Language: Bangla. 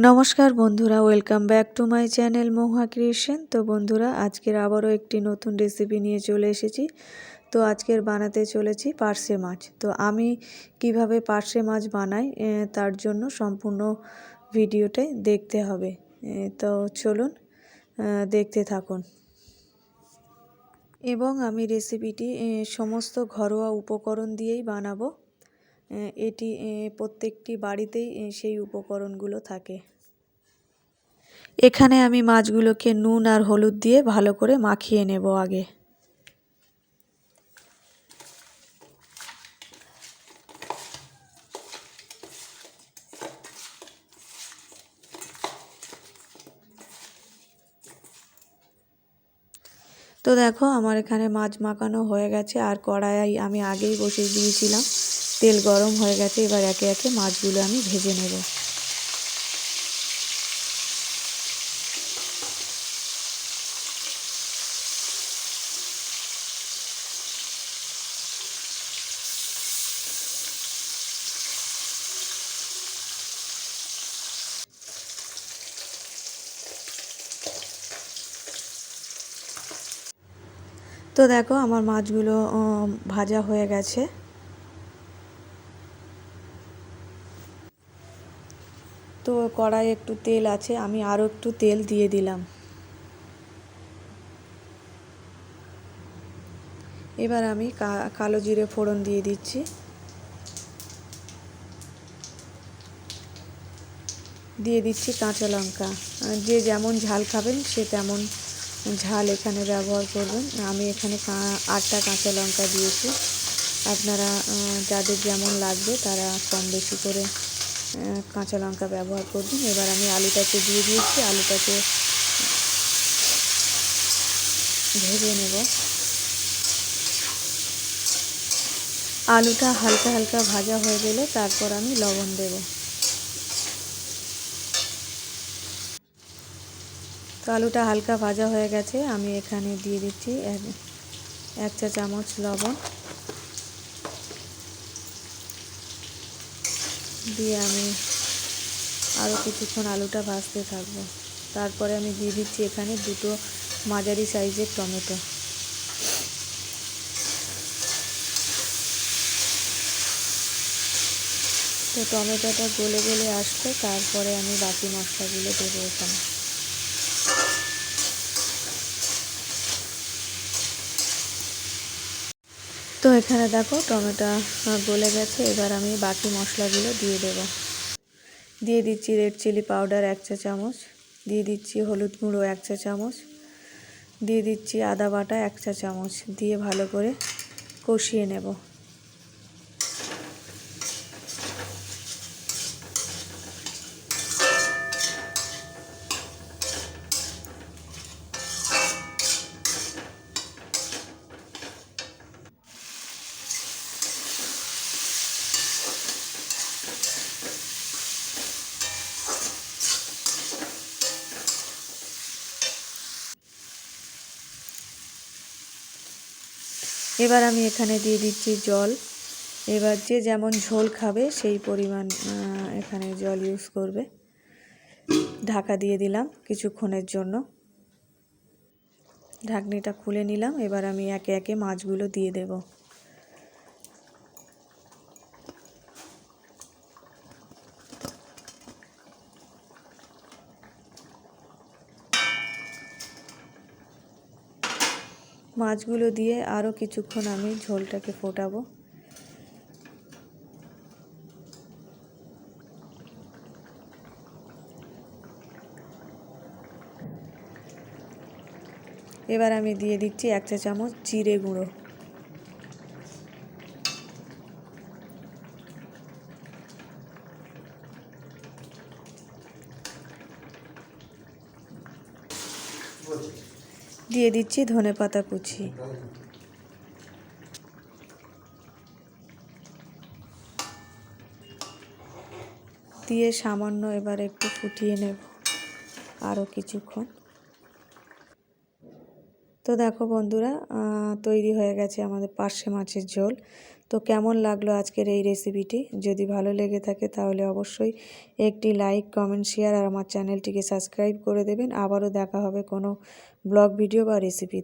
নমস্কার বন্ধুরা, welcome back to my channel Mahua creation. তো বন্ধুরা, আজকের আবারও একটি নতুন রেসিপি নিয়ে চলে এসেছি। তো আজকের বানাতে চলেছি পার্শে মাছ। তো আমি কিভাবে পার্শে মাছ বানাই তার জন্য সম্পূর্ণ ভিডিওটাই দেখতে হবে। তো চলুন দেখতে থাকুন। এবং আমি রেসিপিটি সমস্ত ঘরোয়া উপকরণ দিয়েই বানাবো। এটি প্রত্যেকটি বাড়িতেই সেই উপকরণগুলো থাকে। এখানে আমি মাছগুলোকে নুন আর হলুদ দিয়ে ভালো করে মাখিয়ে নেব আগে। তো দেখো, আমার এখানে মাছ মাখানো হয়ে গেছে, আর কড়াই আমি আগেই বসিয়ে দিয়েছিলাম। তেল গরম হয়ে গেছে, এবার একে একে মাছগুলো আমি ভেজে নেব। তো দেখো, আমার মাছগুলো ভাজা হয়ে গেছে। তো কড়াইয়ে একটু তেল আছে, আমি আরও একটু তেল দিয়ে দিলাম। এবার আমি কালো জিরে ফোড়ন দিয়ে দিচ্ছি। দিয়ে দিচ্ছি কাঁচা লঙ্কা। যে যেমন ঝাল খাবেন সে তেমন ঝাল এখানে ব্যবহার করবেন। আমি এখানে 8টা কাঁচা লঙ্কা দিয়েছি। আপনারা যাদের যেমন লাগবে তারা কম বেশি করে কাঁচা লঙ্কা ব্যবহার করবেন। এবার আমি আলুটাকে দিয়ে দিয়েছি, আলুটাকে ভেজে নেব। আলুটা হালকা হালকা ভাজা হয়ে গেলে তারপর আমি লবণ দেব। তো আলুটা হালকা ভাজা হয়ে গেছে, আমি এখানে দিয়ে দিচ্ছি 1 চা চামচ লবণ। দিয়ে আমি আরও কিছুক্ষণ আলুটা ভাজতে থাকবো। তারপরে আমি দিয়ে দিচ্ছি এখানে 2টো মাঝারি সাইজের টমেটো। তো টমেটোটা গলে গলে আসবে, তারপরে আমি বাকি মশলাগুলো দেবো এখানে। তো এখানে দেখো, টমেটো গলে গেছে। এবার আমি বাকি মশলাগুলো দিয়ে দেব। দিয়ে দিচ্ছি রেড চিলি পাউডার 1 চা চামচ, দিয়ে দিচ্ছি হলুদ গুঁড়ো 1 চা চামচ, দিয়ে দিচ্ছি আদা বাটা 1 চা চামচ, দিয়ে ভালো করে কষিয়ে নেব। এবার আমি এখানে দিয়ে দিচ্ছি জল। এবার যে যেমন ঝোল খাবে সেই পরিমাণ এখানে জল ইউজ করবে। ঢাকা দিয়ে দিলাম কিছুক্ষণের জন্য। ঢাকনিটা খুলে নিলাম। এবার আমি একে একে মাছগুলো দিয়ে দেব। মাছগুলো দিয়ে আরও কিছুক্ষণ আমি ঝোলটাকে ফোটাবো। এবার আমি দিয়ে দিচ্ছি 1 চা চামচ জিরে গুঁড়ো। দিয়ে দিচ্ছি ধনেপাতা কুচি। দিয়ে সামান্য এবার একটু ফুটিয়ে নেব আরও কিছুক্ষণ। তো দেখো বন্ধুরা, তৈরি হয়ে গেছে আমাদের পার্শে মাছের ঝোল। তো কেমন লাগলো আজকের এই রেসিপিটি? যদি ভালো লেগে থাকে তাহলে অবশ্যই একটি লাইক, কমেন্ট, শেয়ার আর আমার চ্যানেলটিকে সাবস্ক্রাইব করে দেবেন। আবারও দেখা হবে কোনো ব্লগ ভিডিও বা রেসিপি।